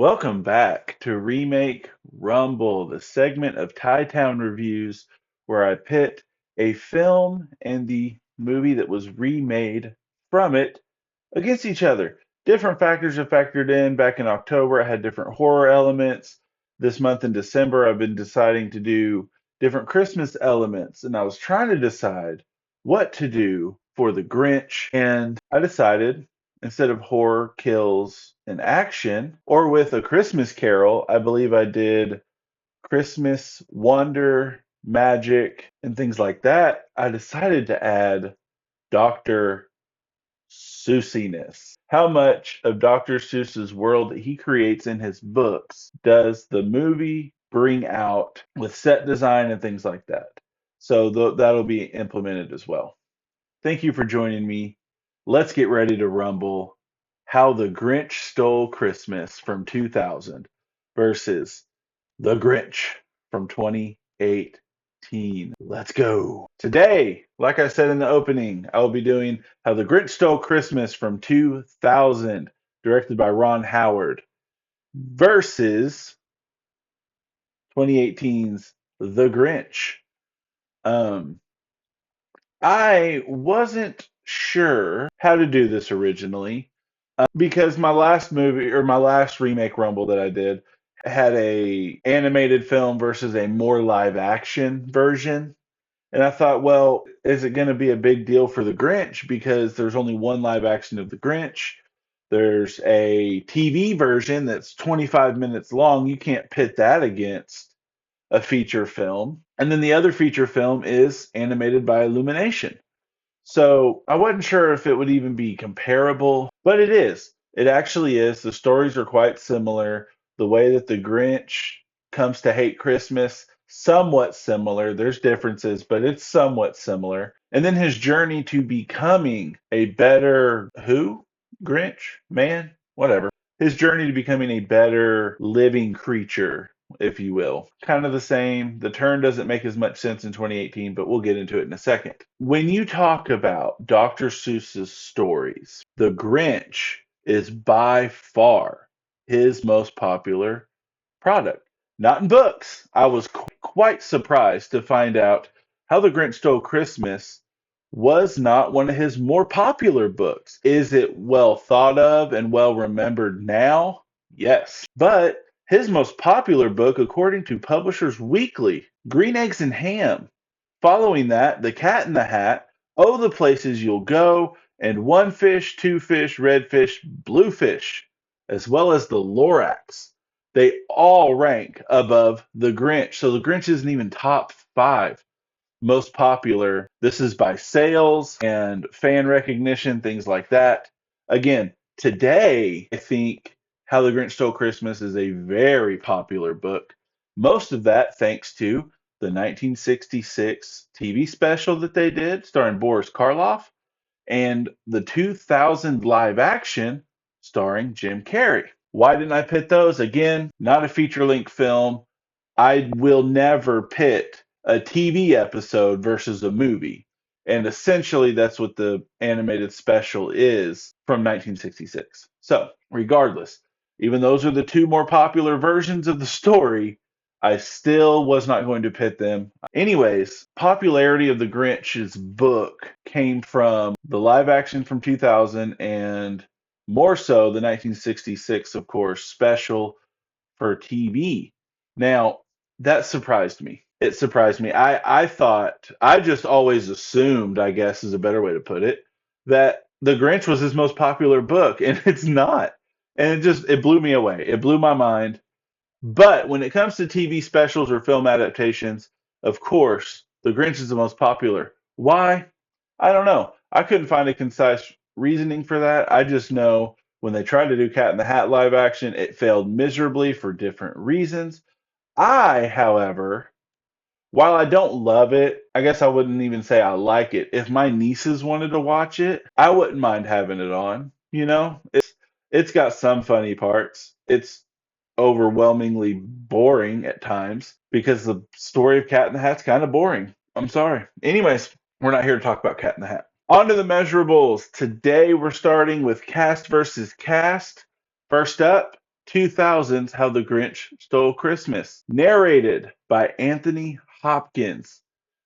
Welcome back to Remake Rumble, the segment of Tie Town Reviews where I pit a film and the movie that was remade from it against each other. Different factors have factored in. Back in October, I had different horror elements. This month in December, I've been deciding to do different Christmas elements, and I was trying to decide what to do for the Grinch, and I decided instead of horror, kills, and action, or with A Christmas Carol, I believe I did Christmas, wonder, magic, and things like that. I decided to add Dr. Seussinis. How much of Dr. Seuss's world that he creates in his books does the movie bring out with set design and things like that? So that'll be implemented as well. Thank you for joining me. Let's get ready to rumble. How the Grinch Stole Christmas from 2000 versus The Grinch from 2018. Let's go. Today, like I said in the opening, I will be doing How the Grinch Stole Christmas from 2000, directed by Ron Howard, versus 2018's The Grinch. Um, I wasn't sure how to do this originally because my last movie or my last remake rumble that I did had a animated film versus a more live action version. And I thought, well, is it going to be a big deal for the Grinch because there's only one live action of the Grinch? There's a TV version that's 25 minutes long. You can't pit that against a feature film. And then the other feature film is animated by Illumination. So I wasn't sure if it would even be comparable, but it is. It actually is. The stories are quite similar. The way that the Grinch comes to hate Christmas, somewhat similar. There's differences, but it's somewhat similar. And then his journey to becoming a better who? Grinch? Man? Whatever. His journey to becoming a better living creature, if you will. Kind of the same. The turn doesn't make as much sense in 2018, but we'll get into it in a second. When you talk about Dr. Seuss's stories, The Grinch is by far his most popular product. Not in books. I was quite surprised to find out How the Grinch Stole Christmas was not one of his more popular books. Is it well thought of and well remembered now? Yes. But his most popular book, according to Publishers Weekly, Green Eggs and Ham. Following that, The Cat in the Hat, Oh, the Places You'll Go, and One Fish, Two Fish, Red Fish, Blue Fish, as well as The Lorax. They all rank above The Grinch. So The Grinch isn't even top five most popular. This is by sales and fan recognition, things like that. Again, today, I think How the Grinch Stole Christmas is a very popular book. Most of that thanks to the 1966 TV special that they did starring Boris Karloff and the 2000 live action starring Jim Carrey. Why didn't I pit those? Again, not a feature length film. I will never pit a TV episode versus a movie. And essentially, that's what the animated special is from 1966. So, regardless, even those are the two more popular versions of the story, I still was not going to pit them. Anyways, popularity of the Grinch's book came from the live action from 2000 and more so the 1966, of course, special for TV. Now, that surprised me. It surprised me. I thought, I just always assumed, I guess is a better way to put it, that The Grinch was his most popular book, and it's not. And it blew me away. It blew my mind. But when it comes to TV specials or film adaptations, of course, The Grinch is the most popular. Why? I don't know. I couldn't find a concise reasoning for that. I just know when they tried to do Cat in the Hat live action, it failed miserably for different reasons. However, while I don't love it, I guess I wouldn't even say I like it. If my nieces wanted to watch it, I wouldn't mind having it on. It's got some funny parts. It's overwhelmingly boring at times because the story of Cat in the Hat's kind of boring. I'm sorry. Anyways, we're not here to talk about Cat in the Hat. On to the measurables. Today we're starting with cast versus cast. First up, 2000's How the Grinch Stole Christmas, narrated by Anthony Hopkins.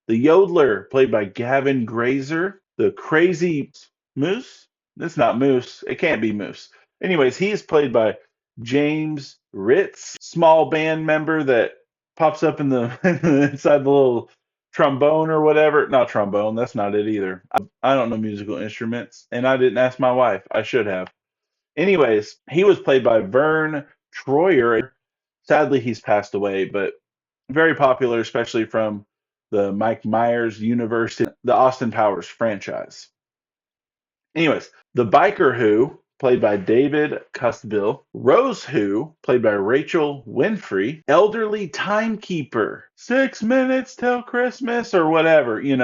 The Yodeler, played by Gavin Grazer. The Crazy Moose? It's not Moose. It can't be Moose. Anyways, he is played by James Ritz, small band member that pops up in the inside the little trombone or whatever. Not trombone, that's not it either. I don't know musical instruments, and I didn't ask my wife. I should have. Anyways, he was played by Vern Troyer. Sadly, he's passed away, but very popular, especially from the Mike Myers universe, the Austin Powers franchise. Anyways, the Biker Who, played by David Cusbill. Rose Who, played by Rachel Winfrey. Elderly Timekeeper, 6 minutes till Christmas, or whatever, he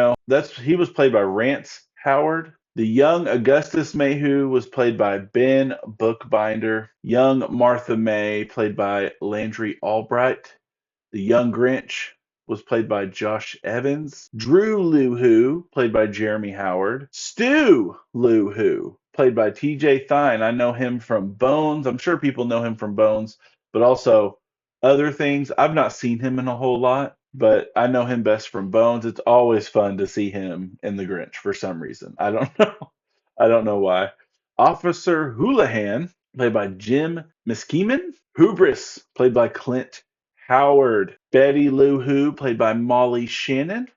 was played by Rance Howard. The young Augustus Mayhew was played by Ben Bookbinder. Young Martha May, played by Landry Albright. The young Grinch was played by Josh Evans. Drew Luhu, played by Jeremy Howard. Stu Luhu, played by TJ Thine. I know him from Bones. I'm sure people know him from Bones, but also other things. I've not seen him in a whole lot, but I know him best from Bones. It's always fun to see him in The Grinch for some reason. I don't know. I don't know why. Officer Houlihan, played by Jim Miskieman. Hubris, played by Clint Howard. Betty Lou Who, played by Molly Shannon.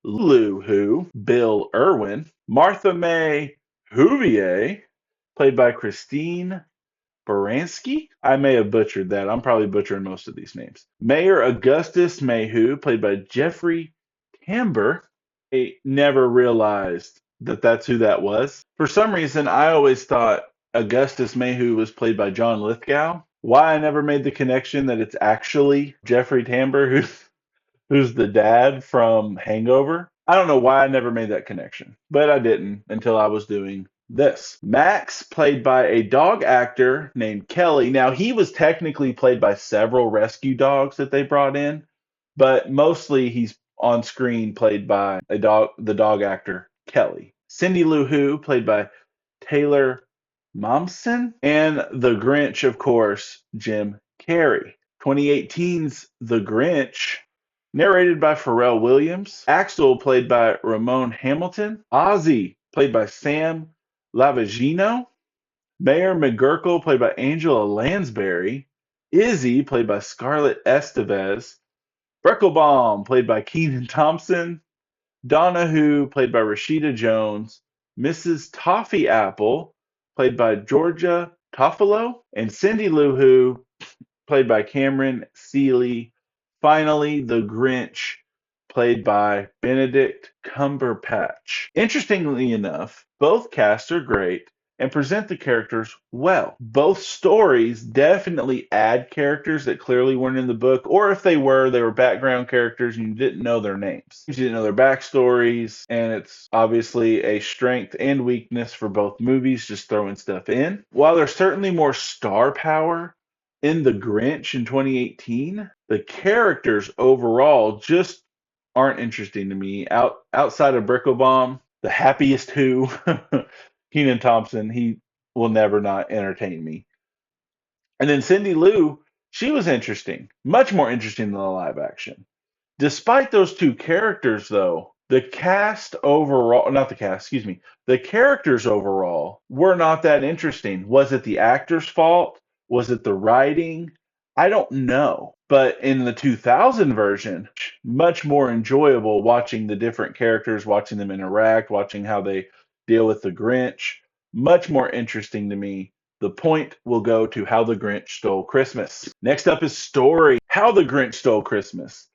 Lou Who, Bill Irwin. Martha May Huvier, played by Christine Baranski. I may have butchered that. I'm probably butchering most of these names. Mayor Augustus Mayhew, played by Jeffrey Tambor. I never realized that that's who that was. For some reason, I always thought Augustus Mayhew was played by John Lithgow. Why I never made the connection that it's actually Jeffrey Tambor who's the dad from Hangover. I don't know why I never made that connection, but I didn't until I was doing this. Max, played by a dog actor named Kelly. Now, he was technically played by several rescue dogs that they brought in, but mostly he's on screen played by the dog actor Kelly. Cindy Lou Who, played by Taylor Momsen, and the Grinch, of course, Jim Carrey. 2018's The Grinch, narrated by Pharrell Williams. Axel, played by Ramon Hamilton. Ozzy, played by Sam Lavagino. Mayor McGurkle, played by Angela Lansbury. Izzy, played by Scarlett Estevez. Breckelbaum, played by Keenan Thompson. Donahue, played by Rashida Jones. Mrs. Toffee Apple, played by Georgia Toffolo. And Cindy Lou Who, played by Cameron Seeley. Finally, the Grinch, played by Benedict Cumberbatch. Interestingly enough, both casts are great and present the characters well. Both stories definitely add characters that clearly weren't in the book, or if they were background characters and you didn't know their names. You didn't know their backstories, and it's obviously a strength and weakness for both movies, just throwing stuff in. While there's certainly more star power in The Grinch in 2018, the characters overall just aren't interesting to me. Outside of Bricklebaum, the happiest who, Keenan Thompson, he will never not entertain me. And then Cindy Lou, she was interesting, much more interesting than the live action. Despite those two characters, though, the cast overall, not the cast, excuse me, the characters overall were not that interesting. Was it the actor's fault? Was it the writing? I don't know. But in the 2000 version, much more enjoyable watching the different characters, watching them interact, watching how they deal with the Grinch. Much more interesting to me. The point will go to How the Grinch Stole Christmas. Next up is story. How the Grinch Stole Christmas.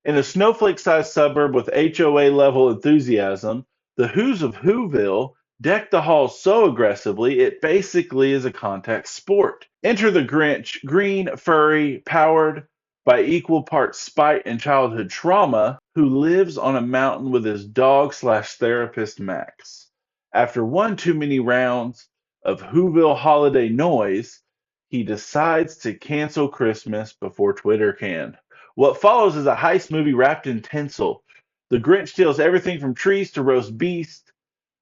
In a snowflake-sized suburb with HOA-level enthusiasm, the Who's of Whoville deck the halls so aggressively it basically is a contact sport. Enter the Grinch, green, furry, powered by equal parts spite and childhood trauma, who lives on a mountain with his dog/therapist Max. After one too many rounds of Whoville holiday noise, he decides to cancel Christmas before Twitter can. What follows is a heist movie wrapped in tinsel. The Grinch steals everything from trees to roast beast,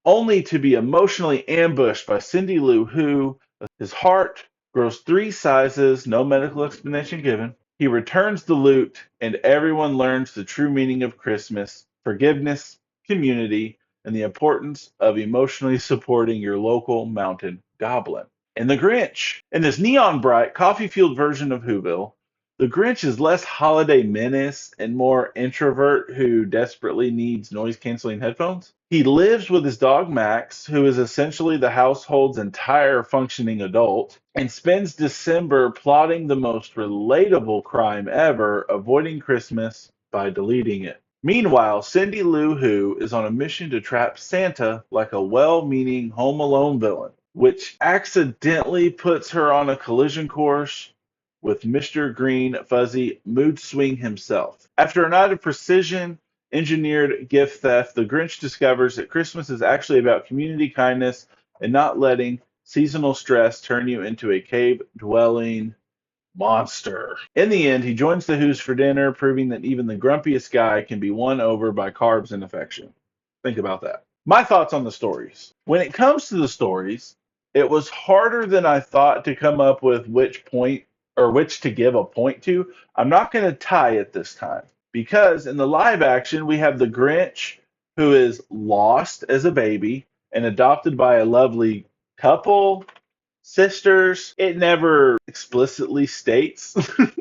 only to be emotionally ambushed by Cindy Lou Who. His heart grows three sizes, no medical explanation given. He returns the loot, and everyone learns the true meaning of Christmas, forgiveness, community, and the importance of emotionally supporting your local mountain goblin. And the Grinch. In this neon bright, coffee fueled version of Whoville, the Grinch is less holiday menace and more introvert who desperately needs noise canceling headphones. He lives with his dog Max, who is essentially the household's entire functioning adult, and spends December plotting the most relatable crime ever, avoiding Christmas by deleting it. Meanwhile, Cindy Lou Who is on a mission to trap Santa like a well meaning Home Alone villain, which accidentally puts her on a collision course with Mr. Green Fuzzy Mood Swing himself. After a night of precision engineered gift theft, the Grinch discovers that Christmas is actually about community kindness and not letting seasonal stress turn you into a cave dwelling monster. In the end, he joins the Who's for dinner, proving that even the grumpiest guy can be won over by carbs and affection. Think about that. My thoughts on the stories. When it comes to the stories, it was harder than I thought to come up with which point or which to give a point to. I'm not going to tie it this time because in the live action, we have the Grinch who is lost as a baby and adopted by a lovely couple, sisters. It never explicitly states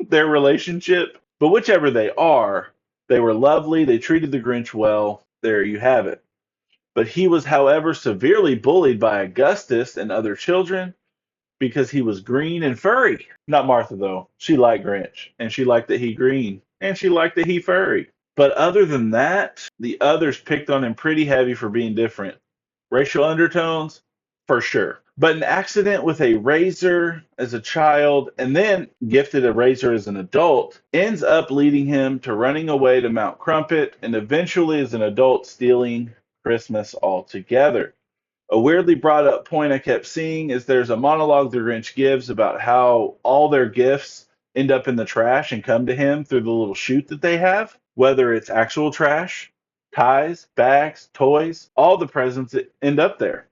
their relationship, but whichever they were lovely. They treated the Grinch well. There you have it. But he was, however, severely bullied by Augustus and other children because he was green and furry. Not Martha, though. She liked Grinch, and she liked that he green, and she liked that he furry. But other than that, the others picked on him pretty heavy for being different. Racial undertones, for sure. But an accident with a razor as a child and then gifted a razor as an adult ends up leading him to running away to Mount Crumpet and eventually as an adult stealing Christmas altogether. A weirdly brought up point I kept seeing is there's a monologue the Grinch gives about how all their gifts end up in the trash and come to him through the little chute that they have, whether it's actual trash, ties, bags, toys, all the presents that end up there.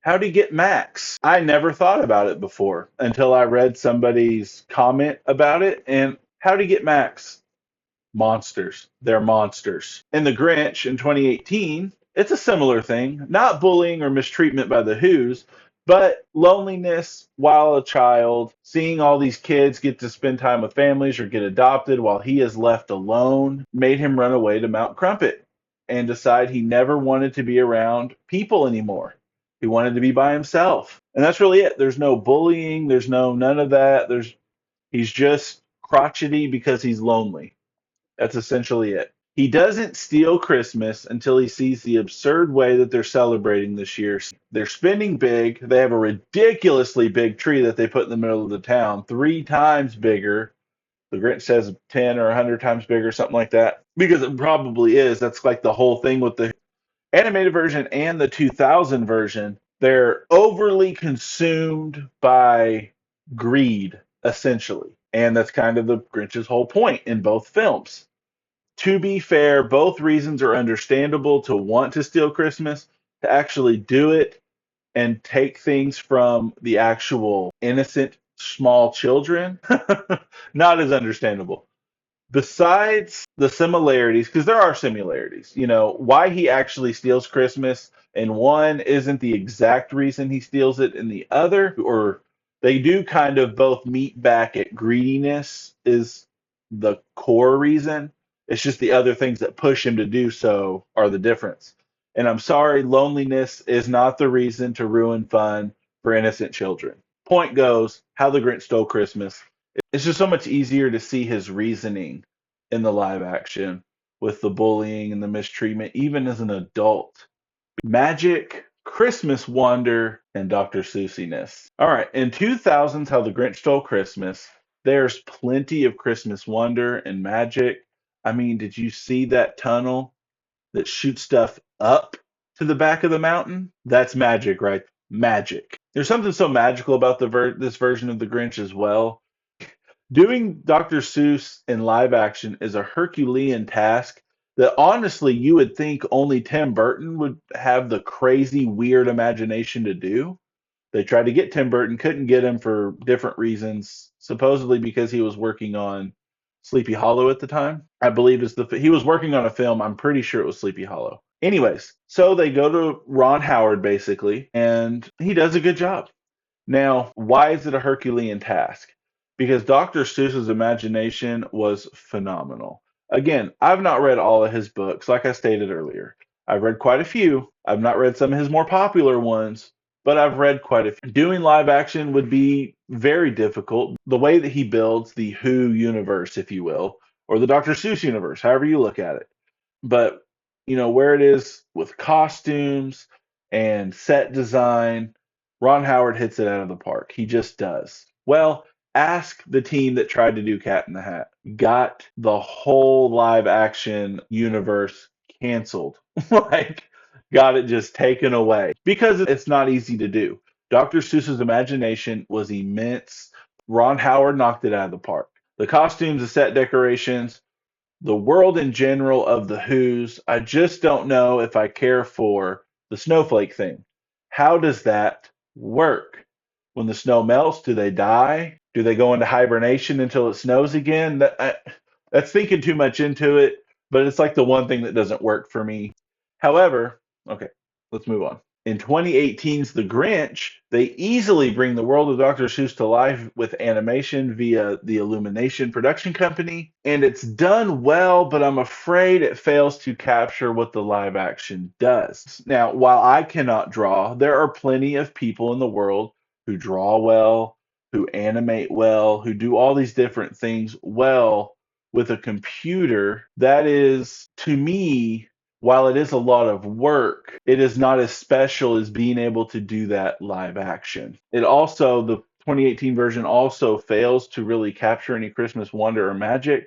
How do you get Max? I never thought about it before until I read somebody's comment about it. And how do you get Max? Monsters. They're monsters. In The Grinch in 2018, it's a similar thing. Not bullying or mistreatment by the Who's, but loneliness while a child, seeing all these kids get to spend time with families or get adopted while he is left alone, made him run away to Mount Crumpet and decide he never wanted to be around people anymore. He wanted to be by himself. And that's really it. There's no bullying, there's no none of that. He's just crotchety because he's lonely. That's essentially it. He doesn't steal Christmas until he sees the absurd way that they're celebrating this year. They're spending big. They have a ridiculously big tree that they put in the middle of the town, three times bigger. The Grinch says 10 or 100 times bigger, something like that, because it probably is. That's like the whole thing with the animated version and the 2000 version. They're overly consumed by greed, essentially. And that's kind of the Grinch's whole point in both films. To be fair, both reasons are understandable to want to steal Christmas, to actually do it and take things from the actual innocent small children, not as understandable. Besides the similarities, because there are similarities, why he actually steals Christmas and one isn't the exact reason he steals it and the other, or they do kind of both meet back at greediness is the core reason. It's just the other things that push him to do so are the difference. And I'm sorry, loneliness is not the reason to ruin fun for innocent children. Point goes, How the Grinch Stole Christmas. It's just so much easier to see his reasoning in the live action with the bullying and the mistreatment, even as an adult. Magic, Christmas wonder, and Dr. Seussianess. All right, in 2000's How the Grinch Stole Christmas, there's plenty of Christmas wonder and magic. I mean, did you see that tunnel that shoots stuff up to the back of the mountain? That's magic, right? Magic. There's something so magical about this version of the Grinch as well. Doing Dr. Seuss in live action is a Herculean task that honestly you would think only Tim Burton would have the crazy, weird imagination to do. They tried to get Tim Burton, couldn't get him for different reasons, supposedly because he was working on Sleepy Hollow at the time. I believe he was working on a film. I'm pretty sure it was Sleepy Hollow. Anyways, so they go to Ron Howard basically, and he does a good job. Now, why is it a Herculean task? Because Dr. Seuss's imagination was phenomenal. Again, I've not read all of his books, like I stated earlier. I've read quite a few. I've not read some of his more popular ones, but I've read quite a few. Doing live action would be very difficult. The way that he builds the Who universe, if you will, or the Dr. Seuss universe, however you look at it. But, where it is with costumes and set design, Ron Howard hits it out of the park. He just does. Well, ask the team that tried to do Cat in the Hat. Got the whole live action universe canceled. Like, got it just taken away because it's not easy to do. Dr. Seuss's imagination was immense. Ron Howard knocked it out of the park. The costumes, the set decorations, the world in general of the Who's, I just don't know if I care for the snowflake thing. How does that work? When the snow melts, do they die? Do they go into hibernation until it snows again? That's thinking too much into it, but it's like the one thing that doesn't work for me. However, okay, let's move on. In 2018's The Grinch, they easily bring the world of Dr. Seuss to life with animation via the Illumination production company, and it's done well, but I'm afraid it fails to capture what the live action does. Now, while I cannot draw, there are plenty of people in the world who draw well, who animate well, who do all these different things well with a computer. That is, to me, while it is a lot of work, it is not as special as being able to do that live action. The 2018 version also fails to really capture any Christmas wonder or magic.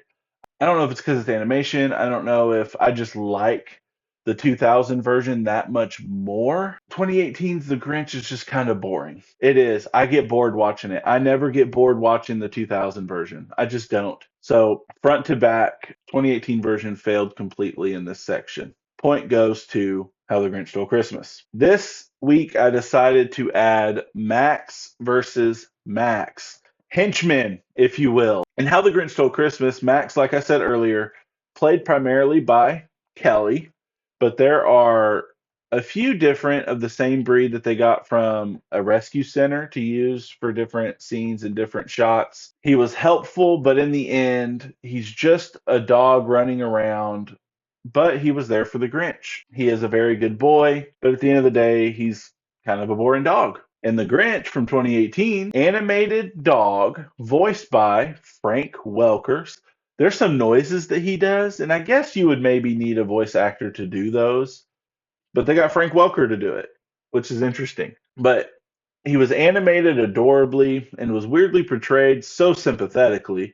I don't know if it's because it's animation. I don't know if I just like the 2000 version that much more. 2018's The Grinch is just kind of boring. It is. I get bored watching it. I never get bored watching the 2000 version. I just don't. So, front to back, 2018 version failed completely in this section. Point goes to How the Grinch Stole Christmas. This week, I decided to add Max versus Max. Henchmen, if you will. And How the Grinch Stole Christmas, Max, like I said earlier, played primarily by Kelly, but there are a few different of the same breed that they got from a rescue center to use for different scenes and different shots. He was helpful, but in the end, he's just a dog running around, but he was there for the Grinch. He is a very good boy, but at the end of the day, he's kind of a boring dog. And The Grinch from 2018, animated dog, voiced by Frank Welker. There's some noises that he does, and I guess you would maybe need a voice actor to do those, but they got Frank Welker to do it, which is interesting. But he was animated adorably and was weirdly portrayed so sympathetically.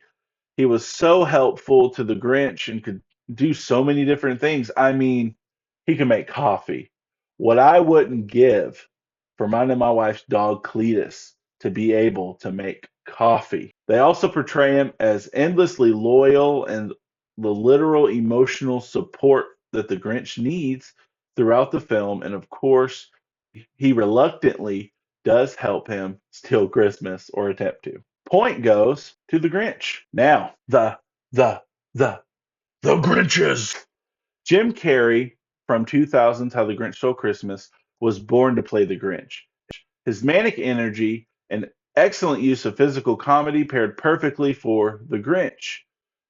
He was so helpful to the Grinch and could do so many different things. I mean, he can make coffee. What I wouldn't give for mine and my wife's dog Cletus to be able to make coffee. They also portray him as endlessly loyal and the literal emotional support that the Grinch needs throughout the film. And of course, he reluctantly does help him steal Christmas or attempt to. Point goes to the Grinch. Now, the, the, the Grinches. Jim Carrey from 2000's How the Grinch Stole Christmas was born to play the Grinch. His manic energy and excellent use of physical comedy paired perfectly for the Grinch.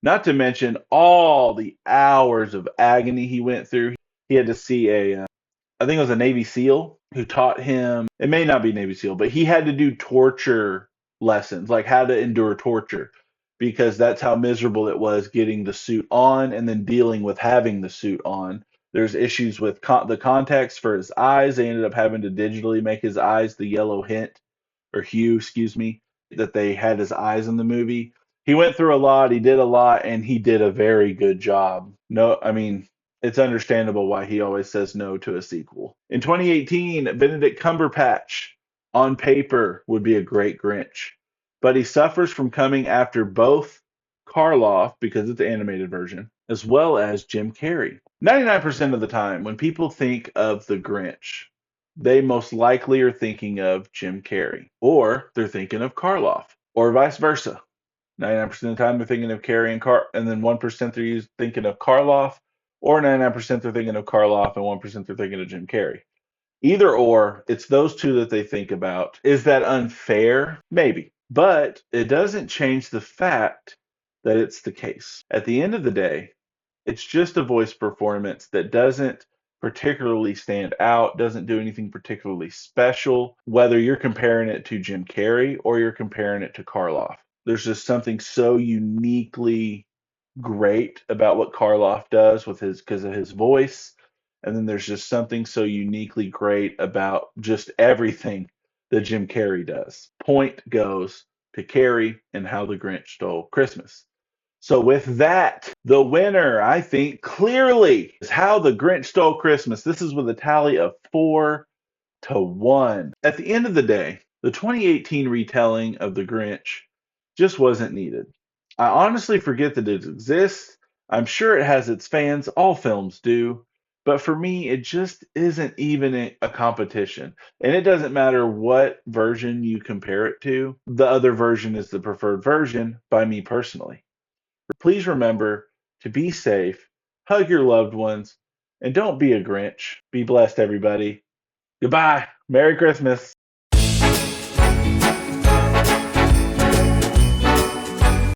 Not to mention all the hours of agony he went through. He had to see I think it was a Navy SEAL who taught him, it may not be Navy SEAL, but he had to do torture lessons, like how to endure torture, because that's how miserable it was getting the suit on and then dealing with having the suit on. There's issues with the contacts for his eyes. They ended up having to digitally make his eyes the yellow hint or hue, excuse me, that they had his eyes in the movie. He went through a lot, he did a lot, and he did a very good job. No, I mean, it's understandable why he always says no to a sequel. In 2018, Benedict Cumberbatch on paper would be a great Grinch, but he suffers from coming after both Karloff, because it's the animated version, as well as Jim Carrey. 99% of the time, when people think of the Grinch, they most likely are thinking of Jim Carrey, or they're thinking of Karloff, or vice versa. 99% of the time they're thinking of Carrey and then 1% they're thinking of Karloff, or 99% they're thinking of Karloff and 1% they're thinking of Jim Carrey. Either or, it's those two that they think about. Is that unfair? Maybe. But it doesn't change the fact that it's the case. At the end of the day, it's just a voice performance that doesn't particularly stand out, doesn't do anything particularly special, whether you're comparing it to Jim Carrey or you're comparing it to Karloff. There's just something so uniquely great about what Karloff does with his because of his voice. And then there's just something so uniquely great about just everything that Jim Carrey does. Point goes to Carrey and How the Grinch Stole Christmas. So with that, the winner, I think, clearly is How the Grinch Stole Christmas. This is with a tally of 4-1. At the end of the day, the 2018 retelling of The Grinch just wasn't needed. I honestly forget that it exists. I'm sure it has its fans, all films do. But for me, it just isn't even a competition. And it doesn't matter what version you compare it to, the other version is the preferred version by me personally. Please remember to be safe, hug your loved ones, and don't be a Grinch. Be blessed, everybody. Goodbye. Merry Christmas.